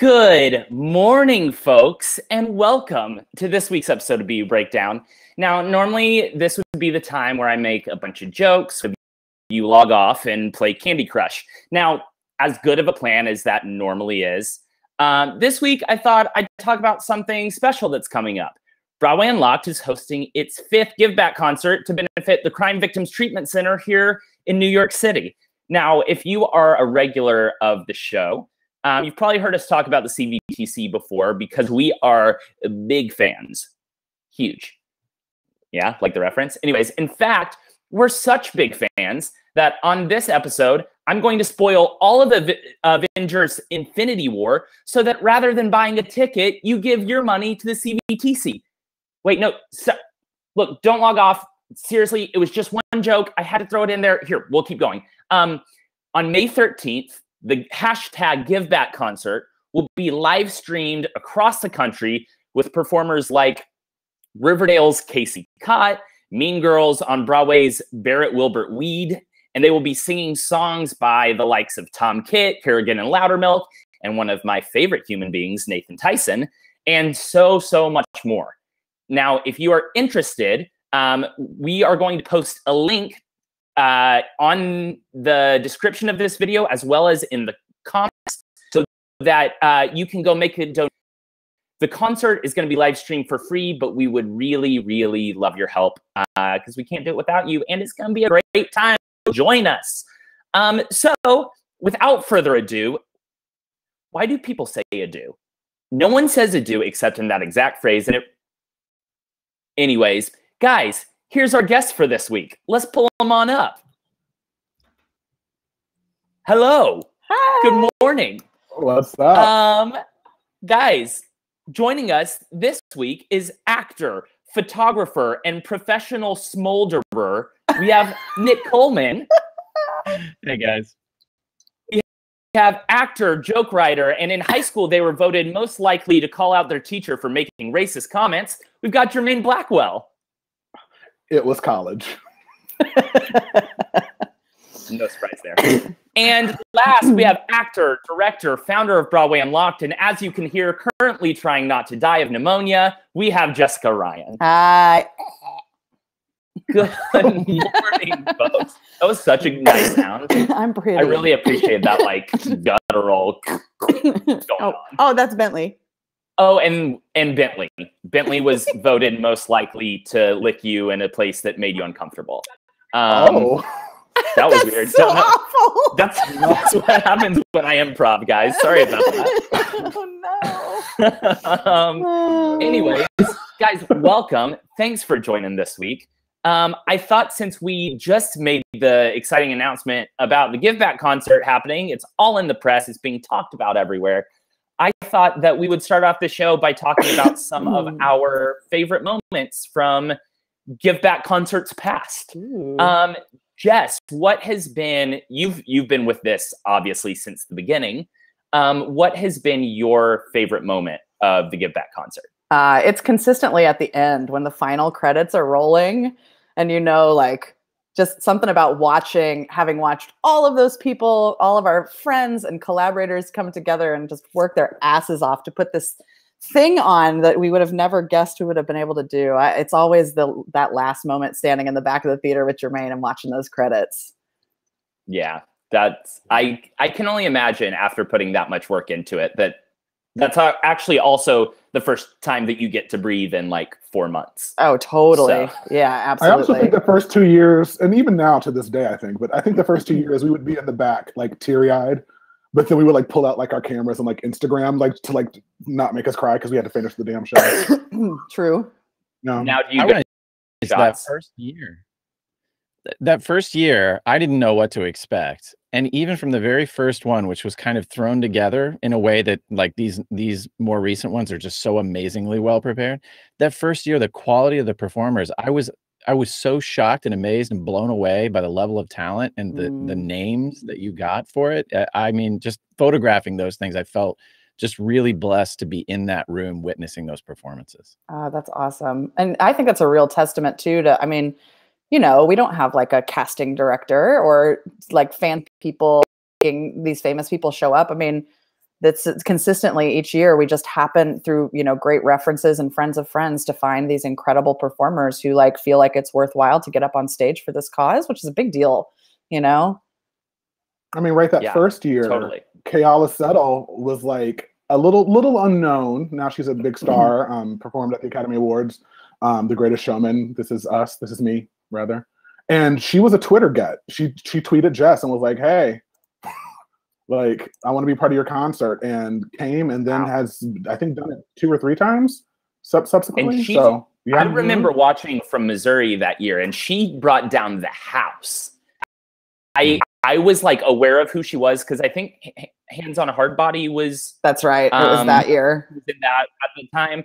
Good morning, folks, and welcome to this week's episode of BU Breakdown. Now, normally this would be the time where I make a bunch of jokes, you log off and play Candy Crush. Now, as good of a plan as that normally is, this week I thought I'd talk about something special that's coming up. Broadway Unlocked is hosting its 5th Give Back concert to benefit the Crime Victims Treatment Center here in New York City. Now, if you are a regular of the show, you've probably heard us talk about the CVTC before because we are big fans. Huge. Yeah, like the reference? Anyways, in fact, we're such big fans that on this episode, I'm going to spoil all of the Avengers Infinity War so that rather than buying a ticket, you give your money to the CVTC. Wait, no. Look, don't log off. Seriously, it was just one joke. I had to throw it in there. Here, we'll keep going. On May 13th, the hashtag GiveBack concert will be live streamed across the country with performers like Riverdale's Casey Cott, Mean Girls on Broadway's Barrett Wilbert Weed, and they will be singing songs by the likes of Tom Kitt, Kerrigan and Loudermilk, and one of my favorite human beings, Nathan Tyson, and so much more. Now, if you are interested, we are going to post a link on the description of this video, as well as in the comments, so that you can go make a donation. The concert is going to be live streamed for free, but we would really love your help because we can't do it without you, and it's going to be a great time. Join us. So, without further ado, why do people say adieu? No one says adieu except in that exact phrase, and anyways, guys, here's our guest for this week. Let's pull him on up. Hello. Hi. Good morning. What's up? Guys, joining us this week is actor, photographer, and professional smolderer. We have Nick Coleman. Hey, guys. We have actor, joke writer, and in high school they were voted most likely to call out their teacher for making racist comments. We've got Jermaine Blackwell. It was college. No surprise there. And last, we have actor, director, founder of Broadway Unlocked, and as you can hear, currently trying not to die of pneumonia, we have Jessica Ryan. Hi. Good morning, folks. That was such a nice sound. I'm pretty. I really appreciate that, like, guttural going on. Oh, that's Bentley. Oh, and Bentley. Bentley was voted most likely to lick you in a place that made you uncomfortable. That was weird. So awful. That's what happens when I improv, guys. Sorry about that. Oh, no. Anyways, guys, welcome. Thanks for joining this week. I thought since we just made the exciting announcement about the Give Back concert happening, it's all in the press, it's being talked about everywhere. I thought that we would start off the show by talking about some of our favorite moments from Give Back concerts past. Jess, what has been, you've been with this obviously since the beginning. What has been your favorite moment of the Give Back concert? It's consistently at the end when the final credits are rolling and like just something about having watched all of those people, all of our friends and collaborators come together and just work their asses off to put this thing on that we would have never guessed we would have been able to do. It's always that last moment standing in the back of the theater with Jermaine and watching those credits. Yeah, I can only imagine after putting that much work into it that's actually also the first time that you get to breathe in like 4 months. Oh, totally. So. Yeah, absolutely. I also think the first 2 years, and even now to this day, I think, but I think the first 2 years we would be in the back, like teary-eyed, but then we would like pull out like our cameras and like Instagram, like to like not make us cry because we had to finish the damn show. True. No. Now, do you guys that first year? That first year, I didn't know what to expect. And even from the very first one, which was kind of thrown together in a way that like these more recent ones are just so amazingly well prepared. That first year, the quality of the performers, I was so shocked and amazed and blown away by the level of talent and the names that you got for it. I mean, just photographing those things, I felt just really blessed to be in that room witnessing those performances. That's awesome. And I think that's a real testament too to, I mean, we don't have like a casting director or like fan people making these famous people show up. I mean, that's consistently each year we just happen through, you know, great references and friends of friends to find these incredible performers who like feel like it's worthwhile to get up on stage for this cause, which is a big deal, you know? I mean, right, that first year, totally. Kayala Settle was like a little unknown. Now she's a big star, performed at the Academy Awards, The Greatest Showman, This Is Us, This Is Me, rather. And she was a Twitter get. She tweeted Jess and was like, hey, like, I want to be part of your concert, and came, and then has, I think, done it 2 or 3 times subsequently. And so yeah. I remember watching from Missouri that year, and she brought down the house. I was like aware of who she was because I think Hands on a Hard Body was. That's right. It was that year. In that at the time.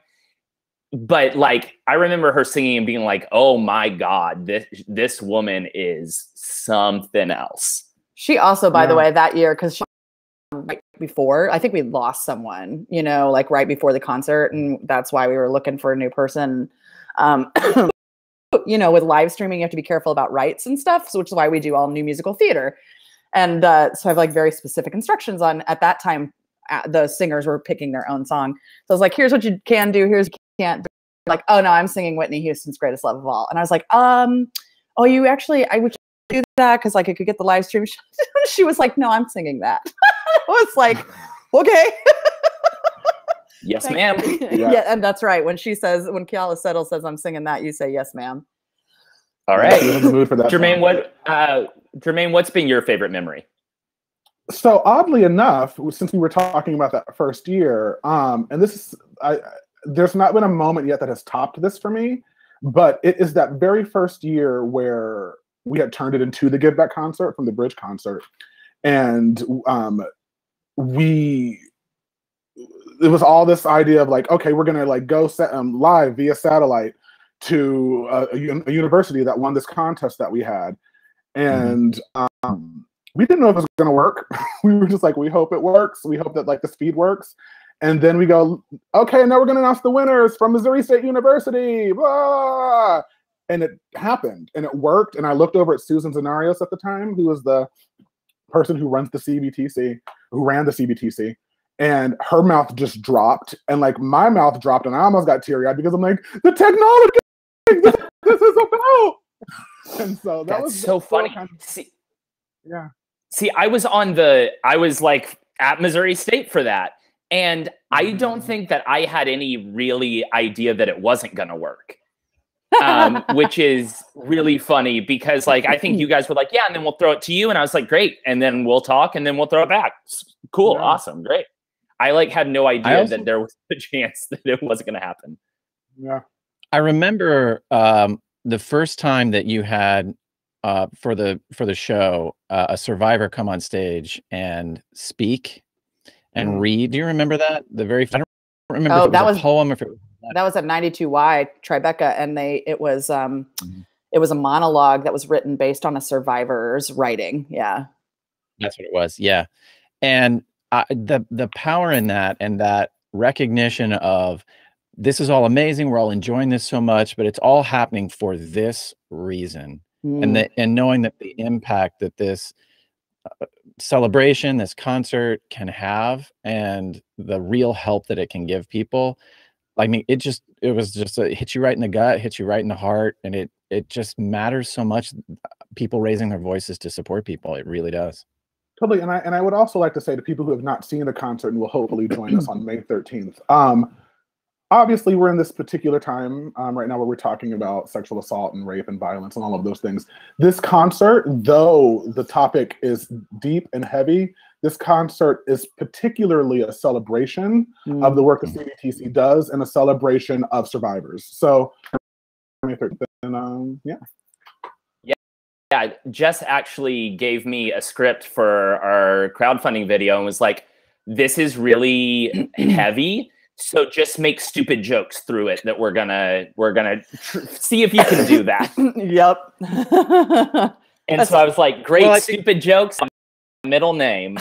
But like, I remember her singing and being like, "Oh my God, this woman is something else." She also, by the way, that year, because right before, I think we lost someone, you know, like right before the concert, and that's why we were looking for a new person. You know, with live streaming, you have to be careful about rights and stuff, so which is why we do all new musical theater. And so I have like very specific instructions on, at that time, the singers were picking their own song. So I was like, here's what you can do, here's what you can't do. Like, oh no, I'm singing Whitney Houston's Greatest Love of All. And I was like, oh, you actually, I would do that because like I could get the live stream. She was like, no, I'm singing that. I was like, okay. Yes, ma'am. Yeah, and that's right. When Kayala Settle says I'm singing that, you say yes, ma'am. All right. Jermaine, Jermaine, what's been your favorite memory? So oddly enough, since we were talking about that first year, and this is, there's not been a moment yet that has topped this for me, but it is that very first year where we had turned it into the Give Back concert from the Bridge concert, and it was all this idea of like, okay, we're gonna like go live via satellite to a university that won this contest that we had, and we didn't know if it was gonna work. We were just like, we hope it works. We hope that like the speed works, and then we go, okay, now we're gonna announce the winners from Missouri State University, blah! And it happened, and it worked. And I looked over at Susan Zanarios at the time, who was the person who ran the CBTC. And her mouth just dropped, and like my mouth dropped, and I almost got teary-eyed because I'm like, the technology this is about. And so that's so funny. See, I was like at Missouri State for that, and I don't think that I had any really idea that it wasn't gonna work. Which is really funny because like I think you guys were like, yeah, and then we'll throw it to you, and I was like, great, and then we'll talk, and then we'll throw it back. Cool, awesome, great. I like had no idea that there was a chance that it wasn't going to happen. Yeah, I remember the first time that you had for the show a survivor come on stage and speak and read. Do you remember that? I don't remember if it was a poem or if it was that was at 92Y Tribeca, and it was a monologue that was written based on a survivor's writing. Yeah, that's what it was. Yeah, and the power in that, and that recognition of this is all amazing. We're all enjoying this so much, but it's all happening for this reason, and knowing that the impact that this celebration, this concert can have, and the real help that it can give people. I mean, it hits you right in the gut, hits you right in the heart, and it just matters so much. People raising their voices to support people, it really does. Totally, and I would also like to say to people who have not seen the concert and will hopefully join us on May 13th. Obviously, we're in this particular time right now where we're talking about sexual assault and rape and violence and all of those things. This concert, though the topic is deep and heavy, this concert is particularly a celebration of the work that CBTC does and a celebration of survivors. So, May 13th, yeah. Yeah, Jess actually gave me a script for our crowdfunding video and was like, this is really heavy, so just make stupid jokes through it that we're gonna see if you can do that. Yep. And so I was like, great, stupid jokes, middle name.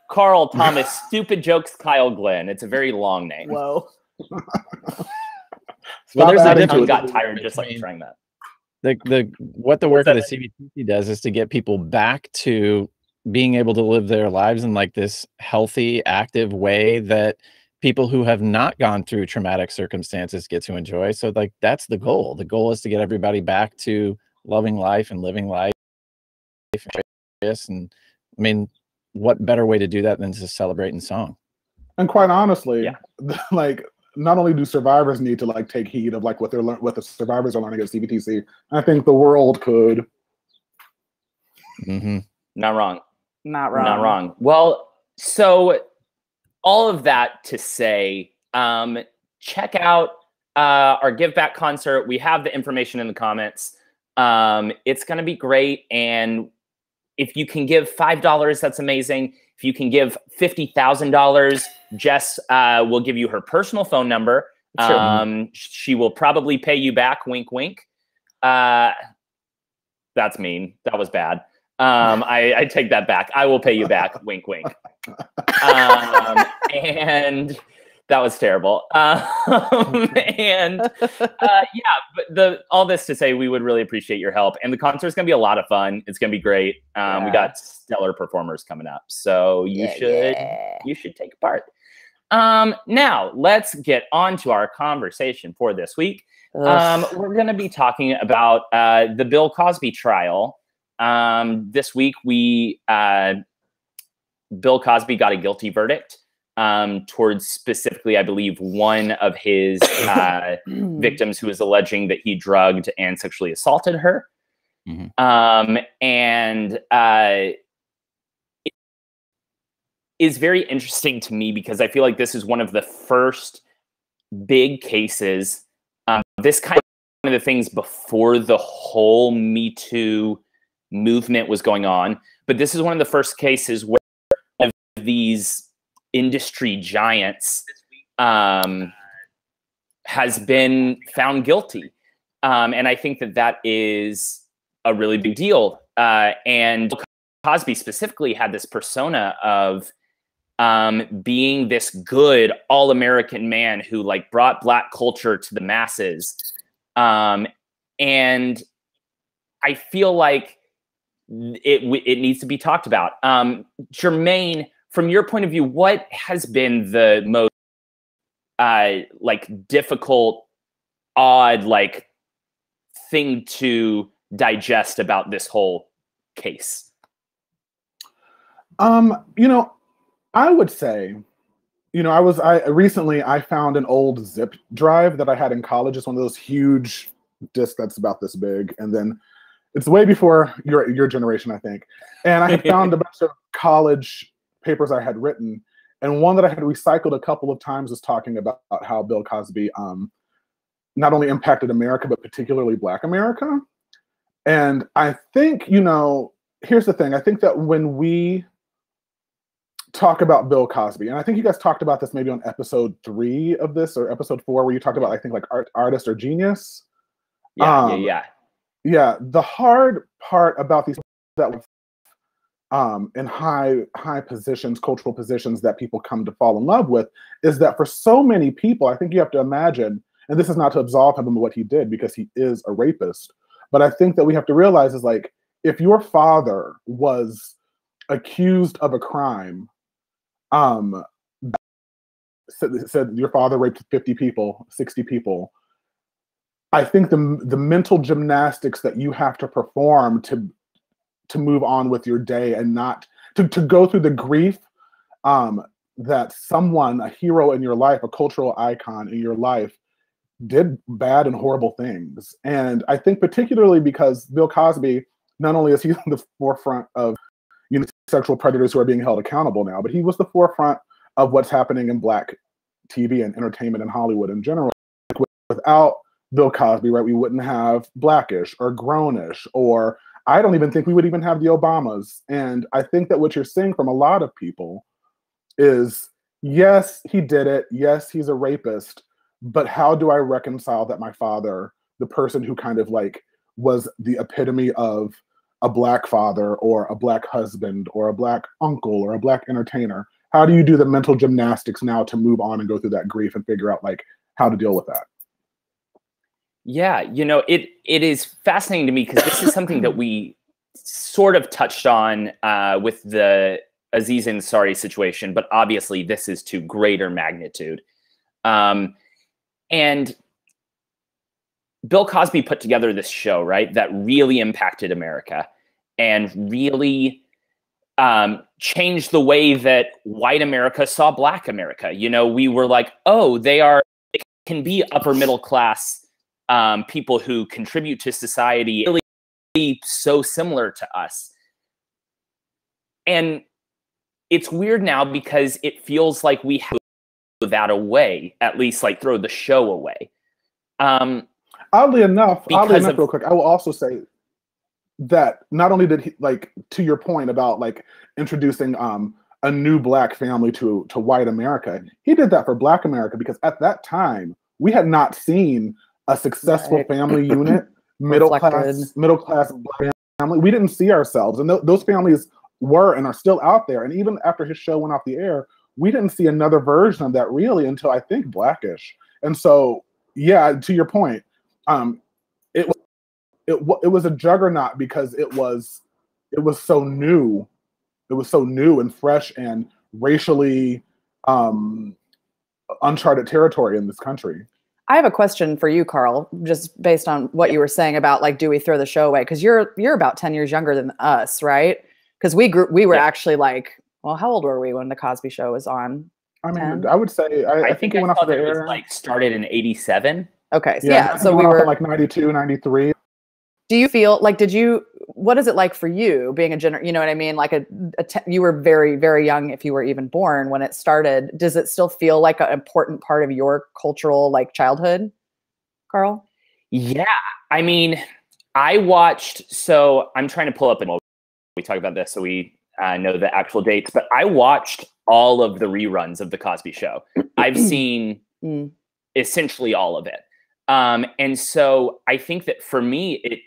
Carl Thomas, stupid jokes, Kyle Glenn. It's a very long name. Whoa. Well, there's a tongue got tired just like trying that. What the work of the CBTC does is to get people back to being able to live their lives in like this healthy, active way that people who have not gone through traumatic circumstances get to enjoy. So like that's the goal. The goal is to get everybody back to loving life and living life. And I mean, what better way to do that than to celebrate in song? And quite honestly, like not only do survivors need to like take heed of like what the survivors are learning at CBTC, I think the world could. Not wrong. Not wrong. Not wrong. Well, so all of that to say, check out our Give Back concert. We have the information in the comments. It's going to be great. And if you can give $5, that's amazing. If you can give $50,000, Jess will give you her personal phone number. She will probably pay you back. Wink, wink. That's mean. That was bad. I take that back. I will pay you back. Wink, wink. And that was terrible. Yeah, but all this to say, we would really appreciate your help. And the concert's going to be a lot of fun. It's going to be great. We got stellar performers coming up. So you should take part. Now, let's get on to our conversation for this week. We're going to be talking about the Bill Cosby trial. This week, Bill Cosby got a guilty verdict towards specifically, I believe, one of his victims who was alleging that he drugged and sexually assaulted her. And it is very interesting to me because I feel like this is one of the first big cases. This kind of the things before the whole Me Too movement was going on, but this is one of the first cases where one of these industry giants has been found guilty, and I think that is a really big deal. And Cosby specifically had this persona of being this good all-American man who like brought Black culture to the masses, and I feel like it needs to be talked about. Jermaine, from your point of view, what has been the most like difficult, odd, like thing to digest about this whole case? You know, I would say, you know, I recently found an old zip drive that I had in college. It's one of those huge discs that's about this big, and then it's way before your generation, I think. And I had found a bunch of college papers I had written, and one that I had recycled a couple of times was talking about how Bill Cosby not only impacted America, but particularly Black America. And I think, you know, here's the thing. I think that when we talk about Bill Cosby, and I think you guys talked about this maybe on episode 3 of this or episode 4, where you talked about, I think, like artist or genius. Yeah, the hard part about these that in high positions, cultural positions that people come to fall in love with, is that for so many people, I think you have to imagine, and this is not to absolve him of what he did because he is a rapist, but I think that we have to realize is like, if your father was accused of a crime, said your father raped 50 people, 60 people, I think the mental gymnastics that you have to perform to move on with your day and not to go through the grief that someone, a hero in your life, a cultural icon in your life, did bad and horrible things. And I think particularly because Bill Cosby, not only is he in the forefront of, you know, sexual predators who are being held accountable now, but he was the forefront of what's happening in Black TV and entertainment in Hollywood in general. Without Bill Cosby, right, we wouldn't have Blackish or Grownish, or I don't even think we would even have the Obamas. And I think that what you're seeing from a lot of people is, yes, he did it. Yes, he's a rapist. But how do I reconcile that my father, the person who kind of like was the epitome of a Black father or a Black husband or a Black uncle or a Black entertainer, how do you do the mental gymnastics now to move on and go through that grief and figure out like how to deal with that? Yeah, you know, it is fascinating to me because this is something that we sort of touched on with the Aziz Ansari situation, but obviously this is to greater magnitude. And Bill Cosby put together this show, right, that really impacted America and really changed the way that white America saw Black America. You know, we were like, oh, they can be upper middle class people who contribute to society, really so similar to us. And it's weird now because it feels like we have that away, at least like throw the show away. Oddly enough, real quick, I will also say that not only did he, like, to your point about like introducing a new Black family to white America, he did that for Black America because at that time we had not seen a successful family unit, middle class Black family. We didn't see ourselves, and those families were and are still out there. And even after his show went off the air, we didn't see another version of that really until I think Blackish. And so, yeah, to your point, it was a juggernaut because it was so new. It was so new and fresh and racially uncharted territory in this country. I have a question for you, Carl, just based on what you were saying about like, do we throw the show away? Because you're about 10 years younger than us, right? Because we were actually like, well, how old were we when the Cosby Show was on? I mean, 10? I would say I think it went off the air. Like started in '87. Okay, so yeah, so we were like 92, 93. Do you feel like, what is it like for you being you know what I mean? Like you were very, very young if you were even born when it started. Does it still feel like an important part of your cultural like childhood, Carl? Yeah, I mean, I watched, so I'm trying to pull up and we talk about this so we know the actual dates, but I watched all of the reruns of the Cosby Show. I've seen essentially all of it. And so I think that for me,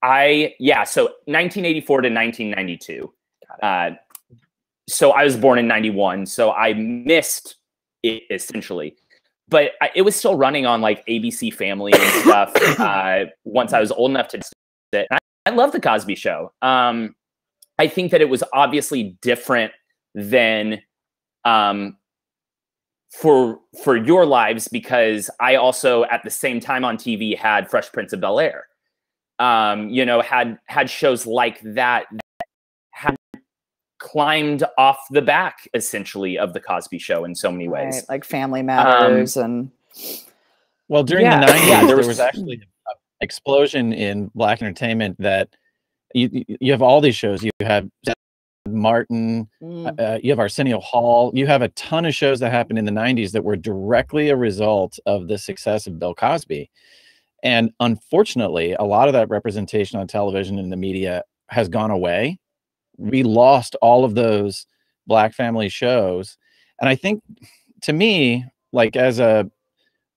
so 1984 to 1992. So I was born in 91, so I missed it essentially, but it was still running on like ABC Family and stuff. Once I was old enough to sit, I love the Cosby Show. I think that it was obviously different than for your lives because I also at the same time on TV had Fresh Prince of Bel-Air. You know, had shows like that had climbed off the back essentially of the Cosby Show in so many ways. Right, like Family Matters and well, during the 90s, there was actually an explosion in Black entertainment that you have all these shows. You have Martin, you have Arsenio Hall, you have a ton of shows that happened in the 90s that were directly a result of the success of Bill Cosby. And unfortunately, a lot of that representation on television and the media has gone away. We lost all of those Black family shows. And I think, to me, like as a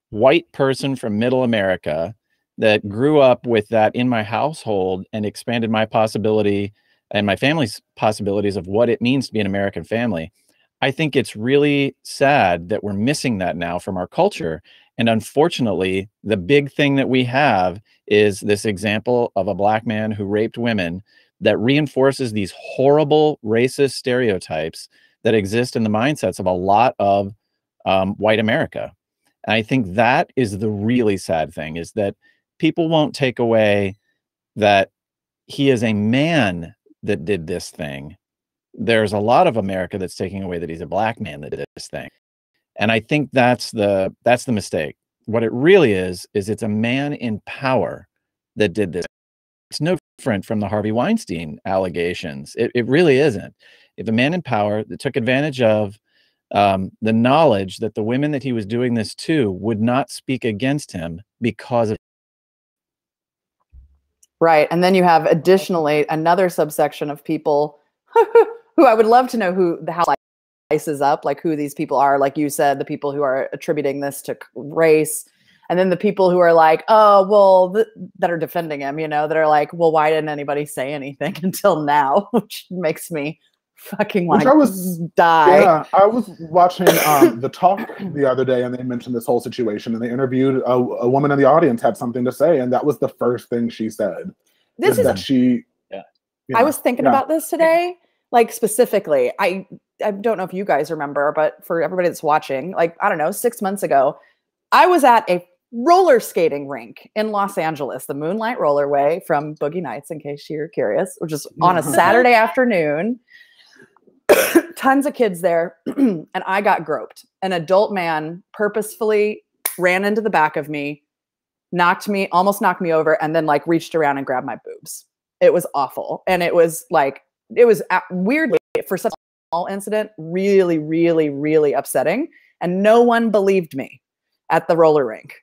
white person from middle America that grew up with that in my household and expanded my possibility and my family's possibilities of what it means to be an American family, I think it's really sad that we're missing that now from our culture. And unfortunately, the big thing that we have is this example of a Black man who raped women that reinforces these horrible racist stereotypes that exist in the mindsets of a lot of white America. And I think that is the really sad thing, is that people won't take away that he is a man that did this thing. There's a lot of America that's taking away that he's a Black man that did this thing. And I think that's the mistake. What it really is it's a man in power that did this. It's no different from the Harvey Weinstein allegations. It really isn't. If a man in power that took advantage of the knowledge that the women that he was doing this to would not speak against him because of. Right. And then you have additionally another subsection of people who I would love to know how slices up, like who these people are. Like you said, the people who are attributing this to race, and then the people who are like, oh, well, that are defending him, you know, that are like, well, why didn't anybody say anything until now? Which makes me fucking want to die. Yeah, I was watching The Talk the other day, and they mentioned this whole situation, and they interviewed a woman in the audience had something to say, and that was the first thing she said. Yeah. I was thinking about this today, like specifically. I don't know if you guys remember, but for everybody that's watching, like, I don't know, 6 months ago, I was at a roller skating rink in Los Angeles, the Moonlight Rollerway from Boogie Nights, in case you're curious, which is on a Saturday afternoon. Tons of kids there, and I got groped. An adult man purposefully ran into the back of me, almost knocked me over, and then like reached around and grabbed my boobs. It was awful. And it was weirdly, for such a small incident, really, really, really upsetting. And no one believed me at the roller rink.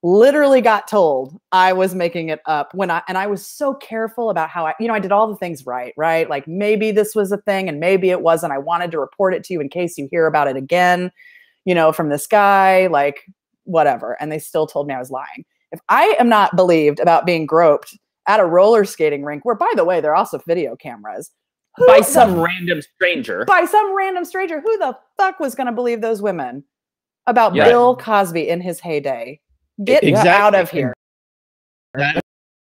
Literally got told I was making it up and I was so careful about how I did all the things right? Like maybe this was a thing and maybe it wasn't. I wanted to report it to you in case you hear about it again, from this guy, like whatever. And they still told me I was lying. If I am not believed about being groped at a roller skating rink, where by the way, there are also video cameras, by some random stranger, who the fuck was going to believe those women about Bill Cosby in his heyday? Get out of here. That's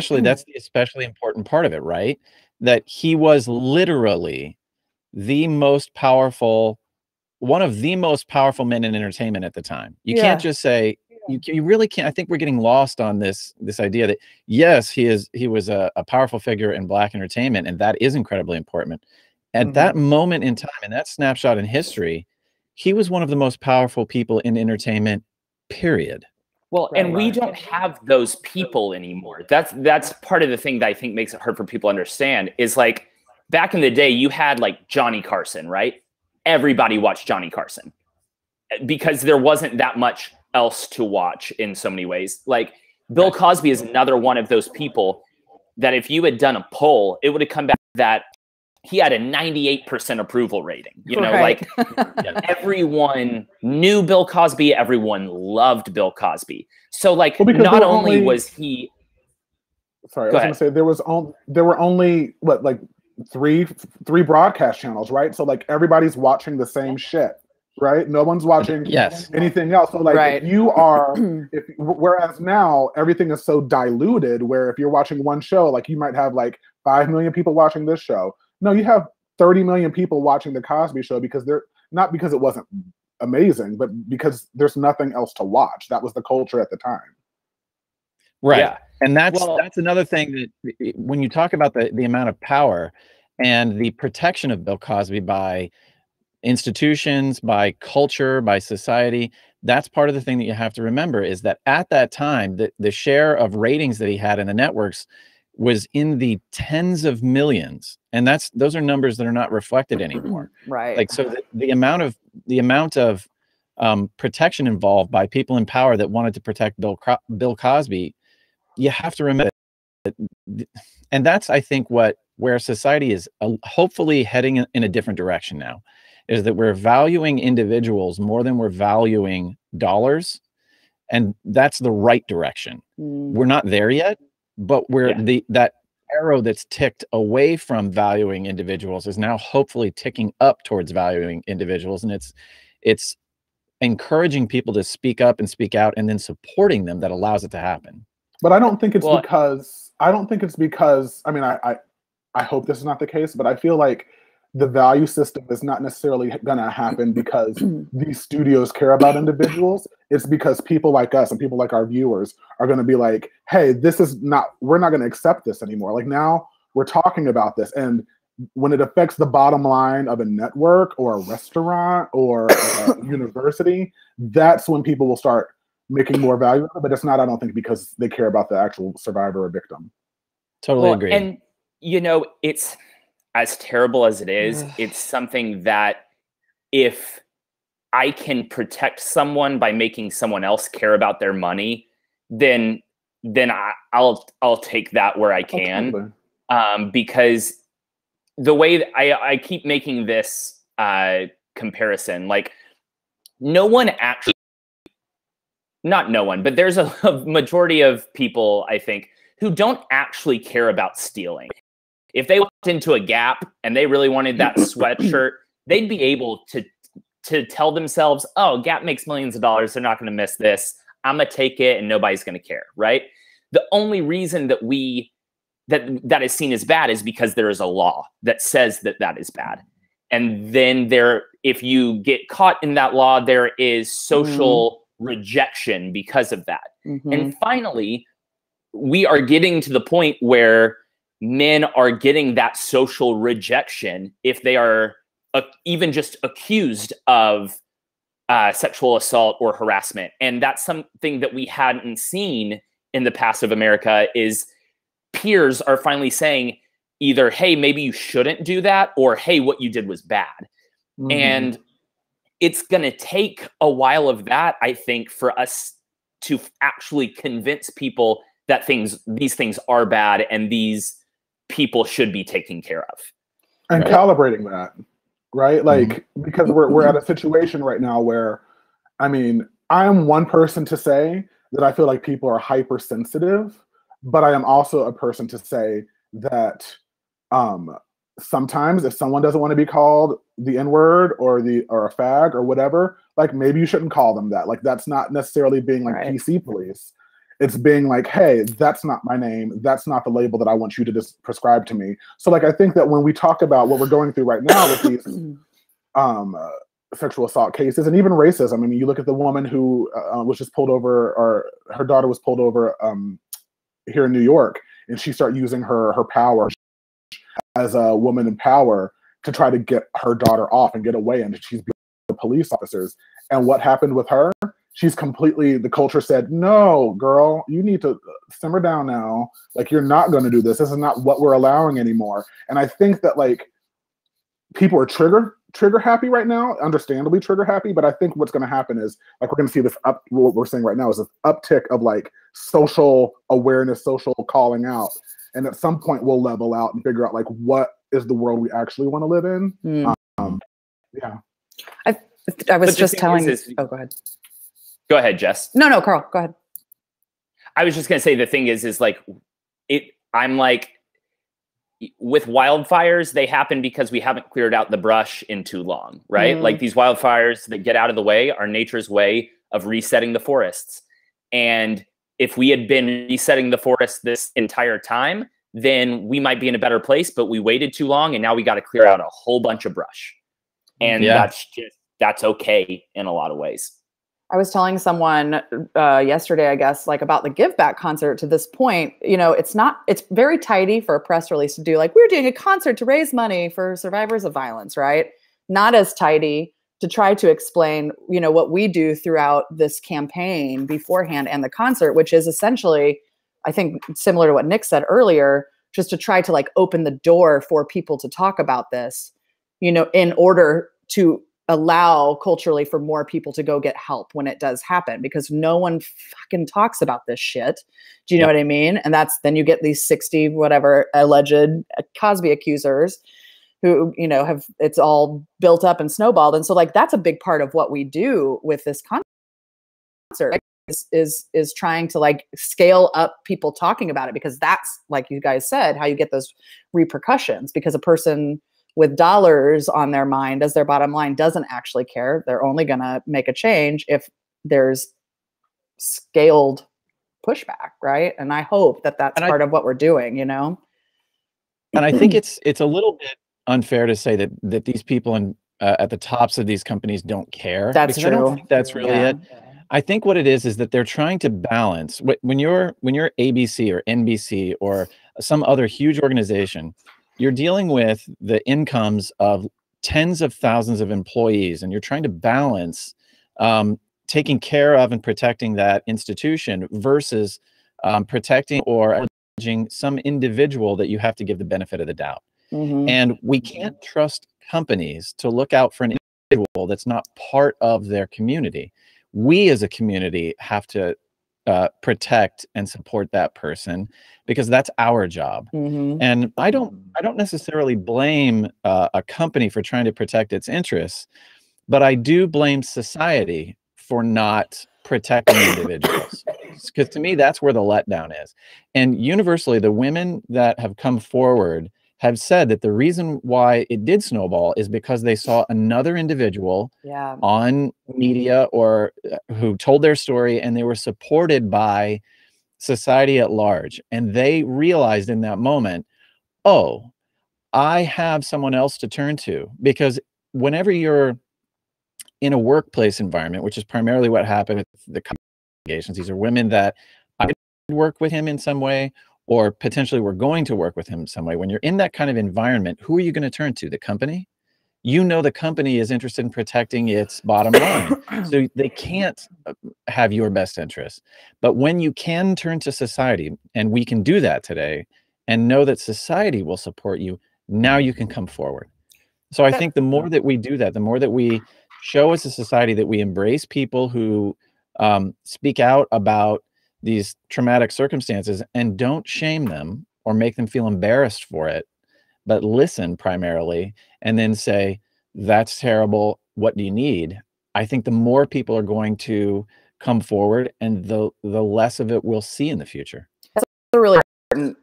the especially important part of it, right? That he was literally one of the most powerful men in entertainment at the time. You can't just say, you really can't. I think we're getting lost on this idea that yes, he was a powerful figure in Black entertainment, and that is incredibly important. At that moment in time, in that snapshot in history, he was one of the most powerful people in entertainment, period. Well, and we don't have those people anymore. That's part of the thing that I think makes it hard for people to understand is like back in the day, you had like Johnny Carson, right? Everybody watched Johnny Carson because there wasn't that much else to watch in so many ways. Like Bill Cosby is another one of those people that if you had done a poll, it would have come back that he had a 98% approval rating. Like everyone knew Bill Cosby, everyone loved Bill Cosby. So like not only was he sorry, I was gonna say there were only what, like three broadcast channels, right? So like everybody's watching the same shit, right? No one's watching anything else. So like if you are whereas now everything is so diluted where if you're watching one show, like you might have like 5 million people watching this show. No, you have 30 million people watching the Cosby Show because they're not because it wasn't amazing, but because there's nothing else to watch. That was the culture at the time. Right. Yeah. And that's another thing that when you talk about the amount of power and the protection of Bill Cosby by institutions, by culture, by society, that's part of the thing that you have to remember is that at that time, the share of ratings that he had in the networks was in the tens of millions, and those are numbers that are not reflected anymore. Right. Like so, the amount of protection involved by people in power that wanted to protect Bill Cosby, you have to remember that, and that's I think where society is hopefully heading in a different direction now, is that we're valuing individuals more than we're valuing dollars, and that's the right direction. We're not there yet. But that arrow that's ticked away from valuing individuals is now hopefully ticking up towards valuing individuals, and it's encouraging people to speak up and speak out, and then supporting them that allows it to happen. But I don't think it's because. I mean, I hope this is not the case, but I feel like the value system is not necessarily going to happen because these studios care about individuals. It's because people like us and people like our viewers are going to be like, hey, we're not going to accept this anymore. Like now we're talking about this. And when it affects the bottom line of a network or a restaurant or a university, that's when people will start making more value of it. But it's not, I don't think, because they care about the actual survivor or victim. Totally agree. And, it's as terrible as it is, it's something that if I can protect someone by making someone else care about their money, then I'll take that where I can. Because the way that I keep making this comparison, like not no one, but there's a majority of people, I think, who don't actually care about stealing. If they walked into a Gap and they really wanted that sweatshirt, they'd be able to tell themselves, oh, Gap makes millions of dollars. They're not going to miss this. I'm going to take it and nobody's going to care, right? The only reason that we that is seen as bad is because there is a law that says that is bad. And then if you get caught in that law, there is social rejection because of that. And finally, we are getting to the point where men are getting that social rejection if they are even just accused of sexual assault or harassment. And that's something that we hadn't seen in the past of America, is peers are finally saying either, hey, maybe you shouldn't do that, or hey, what you did was bad. And it's going to take a while of that, I think, for us to actually convince people that these things are bad and these people should be taken care of. And calibrating that, right? Like, because we're at a situation right now where, I mean, I am one person to say that I feel like people are hypersensitive, but I am also a person to say that sometimes if someone doesn't want to be called the N-word or a fag or whatever, like, maybe you shouldn't call them that. Like, that's not necessarily being like PC police. It's being like, hey, that's not my name. That's not the label that I want you to just prescribe to me. So like, I think that when we talk about what we're going through right now with these sexual assault cases and even racism, I mean, you look at the woman who was just pulled over, or her daughter was pulled over here in New York, and she started using her power as a woman in power to try to get her daughter off and get away, and she's the police officers. And what happened with her? She's completely, the culture said, no, girl, you need to simmer down now. Like, you're not going to do this. This is not what we're allowing anymore. And I think that, like, people are trigger happy right now, understandably trigger happy. But I think what's going to happen is, like, we're going to see this what we're seeing right now is this uptick of like social awareness, social calling out. And at some point we'll level out and figure out like, what is the world we actually want to live in? Yeah. I was just telling, oh, go ahead. Go ahead, Jess. No, Carl, go ahead. I was just going to say, the thing is like, I'm like, with wildfires, they happen because we haven't cleared out the brush in too long, right? Like, these wildfires that get out of the way are nature's way of resetting the forests. And if we had been resetting the forest this entire time, then we might be in a better place, but we waited too long and now we got to clear out a whole bunch of brush. And that's okay in a lot of ways. I was telling someone yesterday, I guess, like, about the Give Back concert. To this point, you know, it's very tidy for a press release to do, like, we're doing a concert to raise money for survivors of violence, right? Not as tidy to try to explain, you know, what we do throughout this campaign beforehand and the concert, which is essentially, I think, similar to what Nick said earlier, just to try to like open the door for people to talk about this, you know, in order to allow culturally for more people to go get help when it does happen, because no one fucking talks about this shit. Do you know what I mean? And then you get these 60 whatever alleged Cosby accusers who, you know, it's all built up and snowballed. And so like, that's a big part of what we do with this concert is trying to like scale up people talking about it, because that's, like you guys said, how you get those repercussions, because a person with dollars on their mind as their bottom line doesn't actually care. They're only going to make a change if there's scaled pushback, right? And I hope that that's part of what we're doing, you know? And I think it's a little bit unfair to say that these people at the tops of these companies don't care. That's true. I don't think that's really it. I think what it is that they're trying to balance when you're ABC or NBC or some other huge organization. You're dealing with the incomes of tens of thousands of employees, and you're trying to balance taking care of and protecting that institution versus protecting or alleging some individual that you have to give the benefit of the doubt. And we can't trust companies to look out for an individual that's not part of their community. We as a community have to protect and support that person, because that's our job. And I don't necessarily blame a company for trying to protect its interests, but I do blame society for not protecting individuals, because to me that's where the letdown is. And universally, the women that have come forward have said that the reason why it did snowball is because they saw another individual on media or who told their story, and they were supported by society at large. And they realized in that moment, oh, I have someone else to turn to. Because whenever you're in a workplace environment, which is primarily what happened with the allegations, these are women that I work with him in some way, or potentially we're going to work with him in some way. When you're in that kind of environment, who are you going to turn to? The company? You know, the company is interested in protecting its bottom line. So they can't have your best interest. But when you can turn to society, and we can do that today, and know that society will support you, now you can come forward. So I think the more that we do that, the more that we show as a society that we embrace people who speak out about these traumatic circumstances and don't shame them or make them feel embarrassed for it, but listen primarily and then say, that's terrible, what do you need? I think the more people are going to come forward, and the less of it we'll see in the future. That's a really important,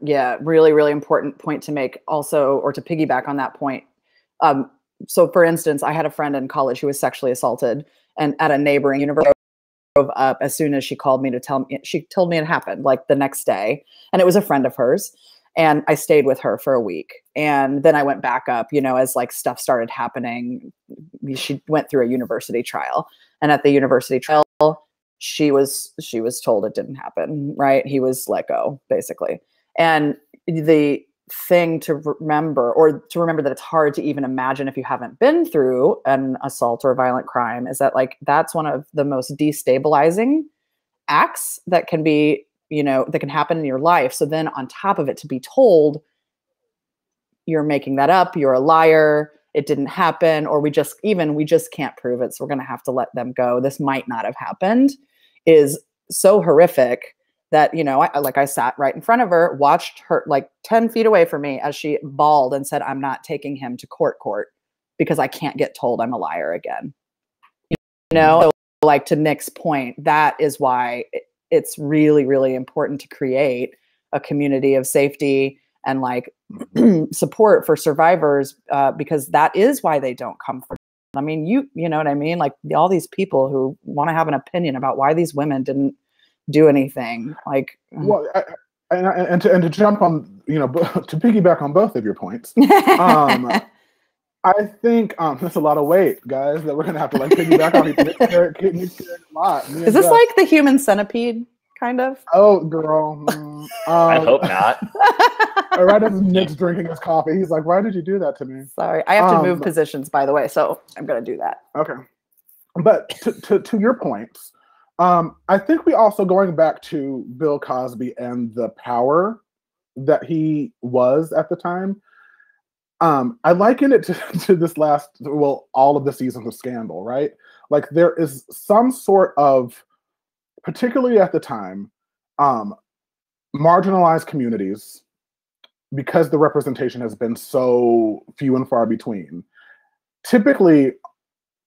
really important point to make also, or to piggyback on that point. So for instance, I had a friend in college who was sexually assaulted, and at a neighboring university, drove up as soon as she called me to tell me, she told me it happened like the next day, and it was a friend of hers. And I stayed with her for a week. And then I went back up, you know, as like stuff started happening. She went through a university trial. And at the university trial, she was told it didn't happen, right? He was let go, basically. And the thing to remember, or to remember that it's hard to even imagine if you haven't been through an assault or a violent crime, is that like, that's one of the most destabilizing acts that can be, you know, that can happen in your life. So then on top of it, to be told you're making that up, you're a liar, it didn't happen, or we just can't prove it, so we're going to have to let them go, this might not have happened, is so horrific that, you know, I sat right in front of her, watched her like 10 feet away from me as she bawled and said, I'm not taking him to court because I can't get told I'm a liar again. You know, like to Nick's point, that is why it's really, really important to create a community of safety and like support for survivors, because that is why they don't come forward. I mean, you know what I mean? Like all these people who want to have an opinion about why these women didn't do anything. Like, well, and to jump on, you know, to piggyback on both of your points, I think that's a lot of weight, guys, that we're gonna have to like piggyback on. He's carrying a lot. Is this like the human centipede, kind of? Oh, girl. I hope not. Right as Nick's drinking his coffee, he's like, "Why did you do that to me?" Sorry, I have to move positions, by the way, so I'm gonna do that. Okay, but to your points, I think we also, going back to Bill Cosby and the power that he was at the time. I liken it to this all of the seasons of Scandal, right? Like there is some sort of, particularly at the time, marginalized communities, because the representation has been so few and far between, typically,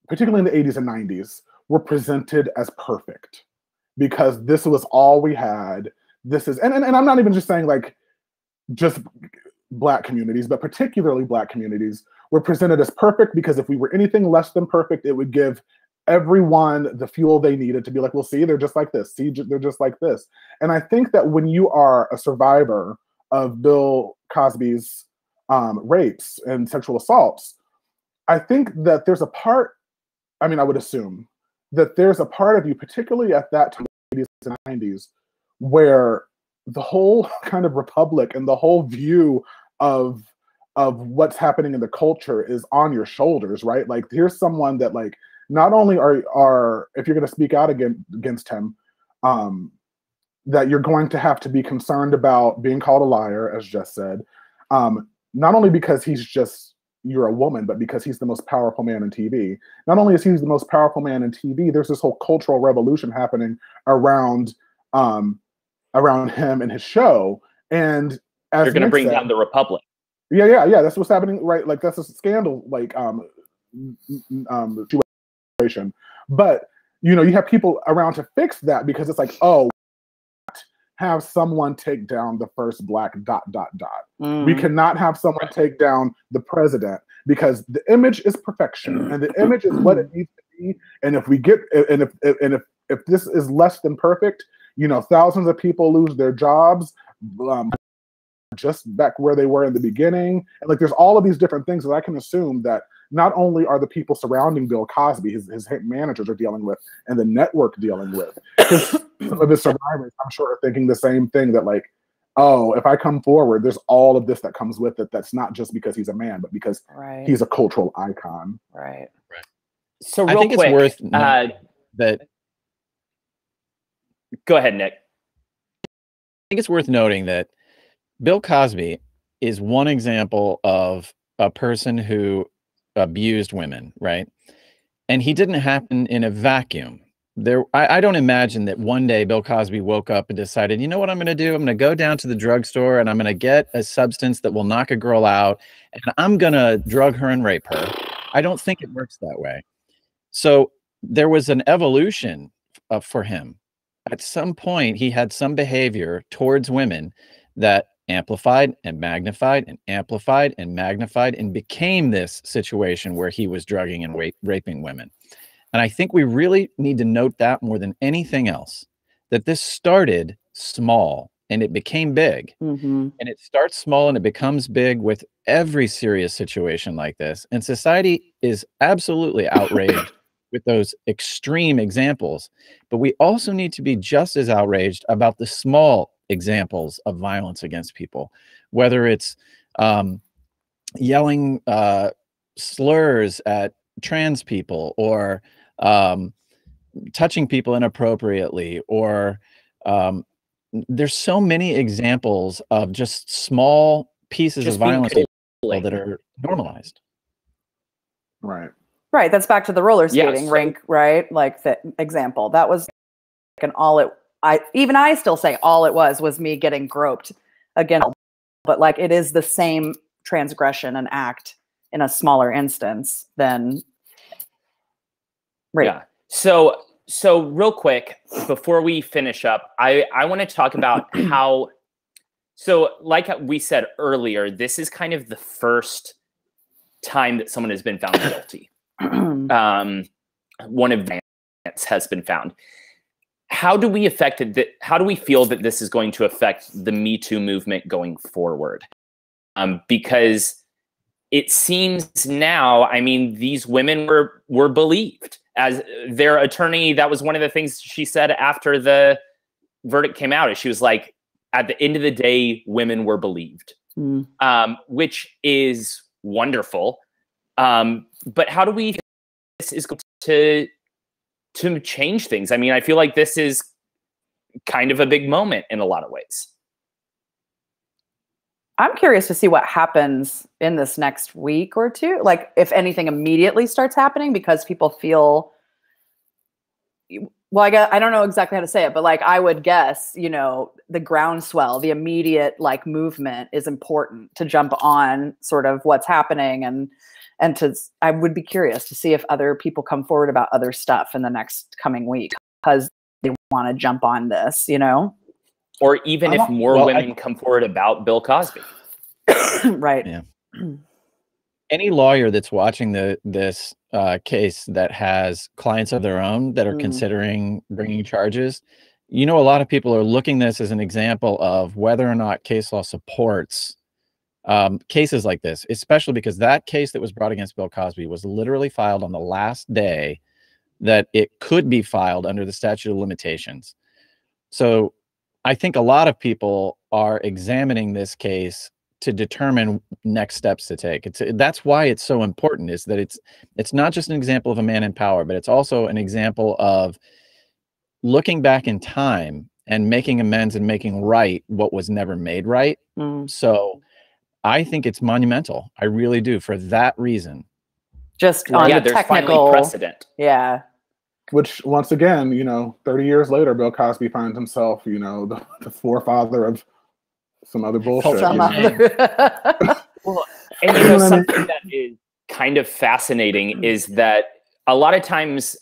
particularly in the 80s and 90s, were presented as perfect because this was all we had. This is, and I'm not even just saying like just Black communities, but particularly Black communities, were presented as perfect because if we were anything less than perfect, it would give everyone the fuel they needed to be like, well, see, they're just like this. See, they're just like this. And I think that when you are a survivor of Bill Cosby's rapes and sexual assaults, I think that there's a part, I mean, I would assume that there's a part of you, particularly at that time, 80s and 90s, where the whole kind of republic and the whole view of what's happening in the culture is on your shoulders, right? Like here's someone that like, not only are if you're going to speak out against him, that you're going to have to be concerned about being called a liar, as Jess said, not only because you're a woman, but because he's the most powerful man in TV. Not only is he the most powerful man in TV, there's this whole cultural revolution happening around him and his show. And as you're going to bring down the Republic. Yeah. That's what's happening, right? Like that's a scandal, like situation. But you know, you have people around to fix that because it's like, oh, have someone take down the first Black ... We cannot have someone take down the president because the image is perfection and the image is what it needs to be. And if we get if this is less than perfect, you know, thousands of people lose their jobs, just back where they were in the beginning. And like, there's all of these different things that I can assume that not only are the people surrounding Bill Cosby, his managers are dealing with, and the network dealing with. Because some of his survivors, I'm sure, are thinking the same thing, that like, oh, if I come forward, there's all of this that comes with it. That's not just because he's a man, but because he's a cultural icon. Right. So I think quick, it's worth that. Go ahead, Nick. I think it's worth noting that Bill Cosby is one example of a person who abused women, right? And he didn't happen in a vacuum. I don't imagine that one day Bill Cosby woke up and decided, you know what I'm going to do? I'm going to go down to the drugstore and I'm going to get a substance that will knock a girl out, and I'm going to drug her and rape her. I don't think it works that way. So there was an evolution for him. At some point, he had some behavior towards women that amplified and magnified and amplified and magnified and became this situation where he was drugging and raping women. And I think we really need to note that more than anything else, that this started small and it became big. And it starts small and it becomes big with every serious situation like this. And society is absolutely outraged with those extreme examples. But we also need to be just as outraged about the small examples of violence against people, whether it's yelling slurs at trans people, or touching people inappropriately, or there's so many examples of just small pieces of violence that are normalized. Right. That's back to the roller skating rink, right? Like the example that was, and I still say all it was me getting groped again, but like it is the same transgression and act in a smaller instance than rape. Yeah. So real quick, before we finish up, I want to talk about how, so like we said earlier, this is kind of the first time that someone has been found guilty. One advance has been found. How do we how do we feel that this is going to affect the Me Too movement going forward? Because it seems now, I mean, these women were believed. As their attorney, that was one of the things she said after the verdict came out, is she was like, at the end of the day, women were believed, which is wonderful. But how do we think this is going to change things? I mean, I feel like this is kind of a big moment in a lot of ways. I'm curious to see what happens in this next week or two. Like if anything immediately starts happening, because people feel, well, I don't know exactly how to say it, but like I would guess, you know, the groundswell, the immediate like movement is important to jump on sort of what's happening. And I would be curious to see if other people come forward about other stuff in the next coming week because they want to jump on this, you know? Or even if more women come forward about Bill Cosby. Right. Yeah. Any lawyer that's watching this case that has clients of their own that are considering bringing charges, you know, a lot of people are looking at this as an example of whether or not case law supports cases like this, especially because that case that was brought against Bill Cosby was literally filed on the last day that it could be filed under the statute of limitations. So I think a lot of people are examining this case to determine next steps to take. That's why it's so important, is that it's not just an example of a man in power, but it's also an example of looking back in time and making amends and making right what was never made right. So I think it's monumental. I really do, for that reason. Just on the there's technical finally precedent. Yeah. Which, once again, you know, 30 years later, Bill Cosby finds himself, you know, the forefather of some other bullshit. Well, and you know, something that is kind of fascinating is that a lot of times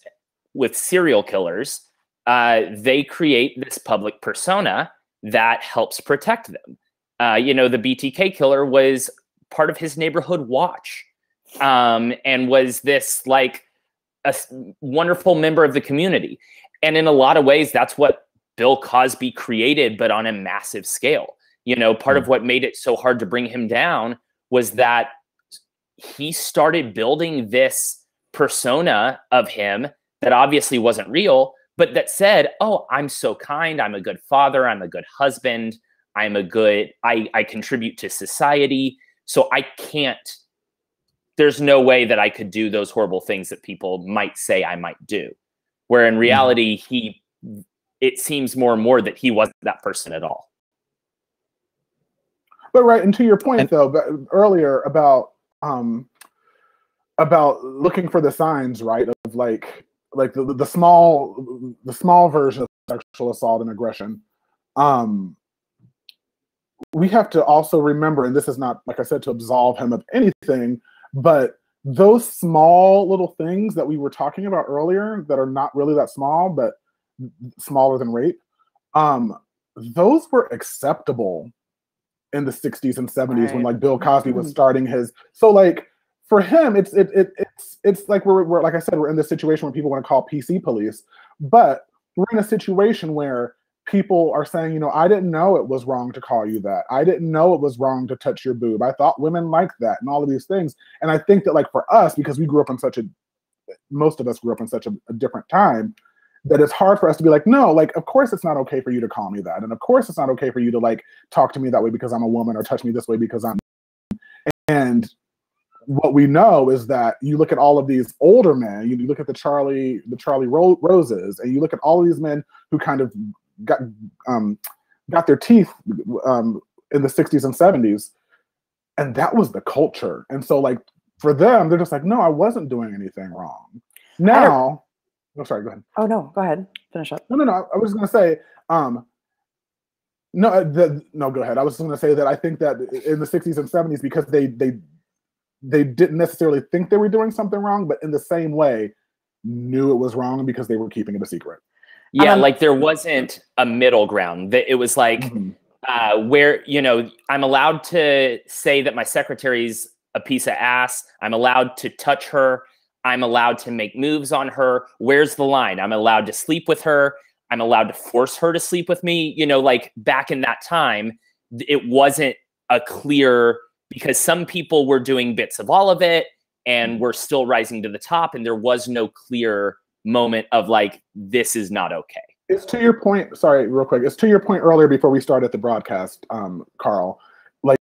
with serial killers, they create this public persona that helps protect them. You know, the BTK killer was part of his neighborhood watch, and was this like a wonderful member of the community. And in a lot of ways, that's what Bill Cosby created, but on a massive scale. You know, part of what made it so hard to bring him down was that he started building this persona of him that obviously wasn't real, but that said, oh, I'm so kind, I'm a good father, I'm a good husband, I contribute to society, so I can't, there's no way that I could do those horrible things that people might say I might do. Where in reality, it seems more and more that he wasn't that person at all. But right, and to your point though, earlier about looking for the signs, right, of like the small version of sexual assault and aggression. We have to also remember, and this is not, like I said, to absolve him of anything, but those small little things that we were talking about earlier that are not really that small, but smaller than rape, those were acceptable in the 60s and 70s when like Bill Cosby was starting his, so like for him it's like we're like I said, we're in this situation where people want to call PC police, but we're in a situation where people are saying, you know, I didn't know it was wrong to call you that. I didn't know it was wrong to touch your boob. I thought women liked that and all of these things. And I think that like for us, because we grew up in most of us grew up in such a different time, that it's hard for us to be like, no, like, of course it's not okay for you to call me that. And of course it's not okay for you to like talk to me that way because I'm a woman, or touch me this way because I'm, and what we know is that you look at all of these older men, you look at the Charlie Roses, and you look at all of these men who kind of got their teeth in the 60s and 70s, and that was the culture. And so like for them, they're just like, no, I wasn't doing anything wrong. Now, oh, sorry, go ahead. Oh no, go ahead. Finish up. No. I was going to say, no, go ahead. I was going to say that I think that in the 60s and 70s, because they didn't necessarily think they were doing something wrong, but in the same way knew it was wrong because they were keeping it a secret. Yeah, like there wasn't a middle ground. It was like where, you know, I'm allowed to say that my secretary's a piece of ass. I'm allowed to touch her. I'm allowed to make moves on her. Where's the line? I'm allowed to sleep with her. I'm allowed to force her to sleep with me. You know, like back in that time, it wasn't a clear, because some people were doing bits of all of it and were still rising to the top. And there was no clear moment of like, this is not okay. It's to your point, sorry, real quick. It's to your point earlier before we started the broadcast, Carl, like,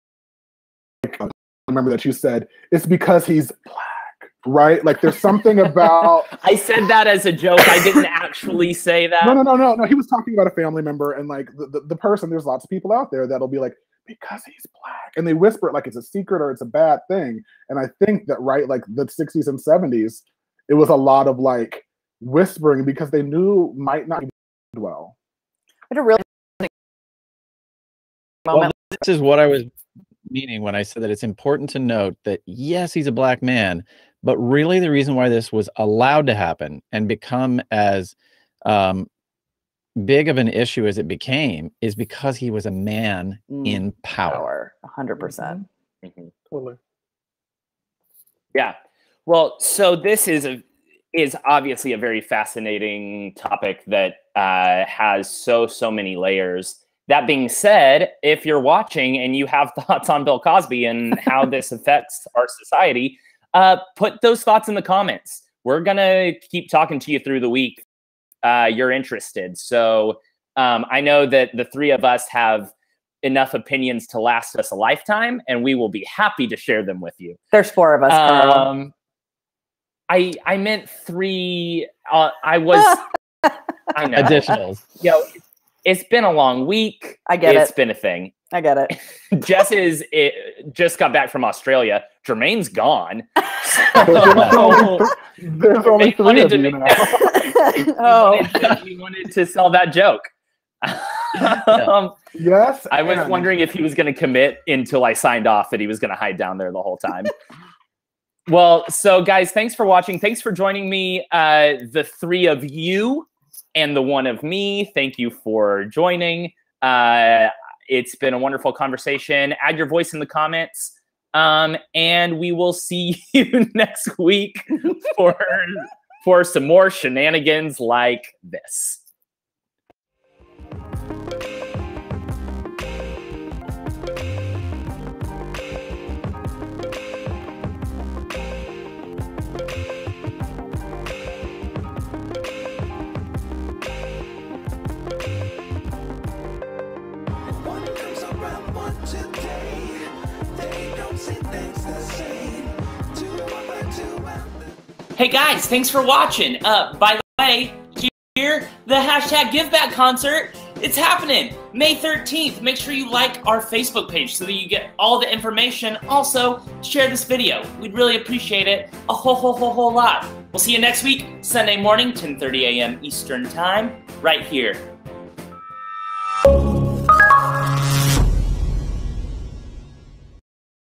remember that you said, it's because he's black, right? Like there's something about... I said that as a joke. I didn't actually say that. No. He was talking about a family member, and like the person, there's lots of people out there that'll be like, because he's black, and they whisper it like it's a secret or it's a bad thing. And I think that, right, like the 60s and 70s, it was a lot of like whispering because they knew might not do well. I had a really moment. Well, this is what I was meaning when I said that it's important to note that yes, he's a black man, but really the reason why this was allowed to happen and become as big of an issue as it became is because he was a man in power. 100%. Totally. Yeah. Well, so this is obviously a very fascinating topic that has so many layers. That being said, if you're watching and you have thoughts on Bill Cosby and how this affects our society, put those thoughts in the comments. We're going to keep talking to you through the week. You're interested. So I know that the three of us have enough opinions to last us a lifetime, and we will be happy to share them with you. There's 4 of us, Carl. I meant 3. I was. I know. Additionals. Yo, it's been a long week. I get it. It's been a thing. I get it. Jess just got back from Australia. Jermaine's gone. There's only 3 of you now. He wanted to sell that joke. Yes. I was wondering if he was going to commit until I signed off that he was going to hide down there the whole time. Well, so guys, thanks for watching. Thanks for joining me. The 3 of you and the 1 of me. Thank you for joining. It's been a wonderful conversation. Add your voice in the comments. And we will see you next week for some more shenanigans like this. Hey guys, thanks for watching. By the way, here, the hashtag GiveBack concert, it's happening May 13th. Make sure you like our Facebook page so that you get all the information. Also, share this video. We'd really appreciate it a whole lot. We'll see you next week, Sunday morning, 10:30 a.m. Eastern Time, right here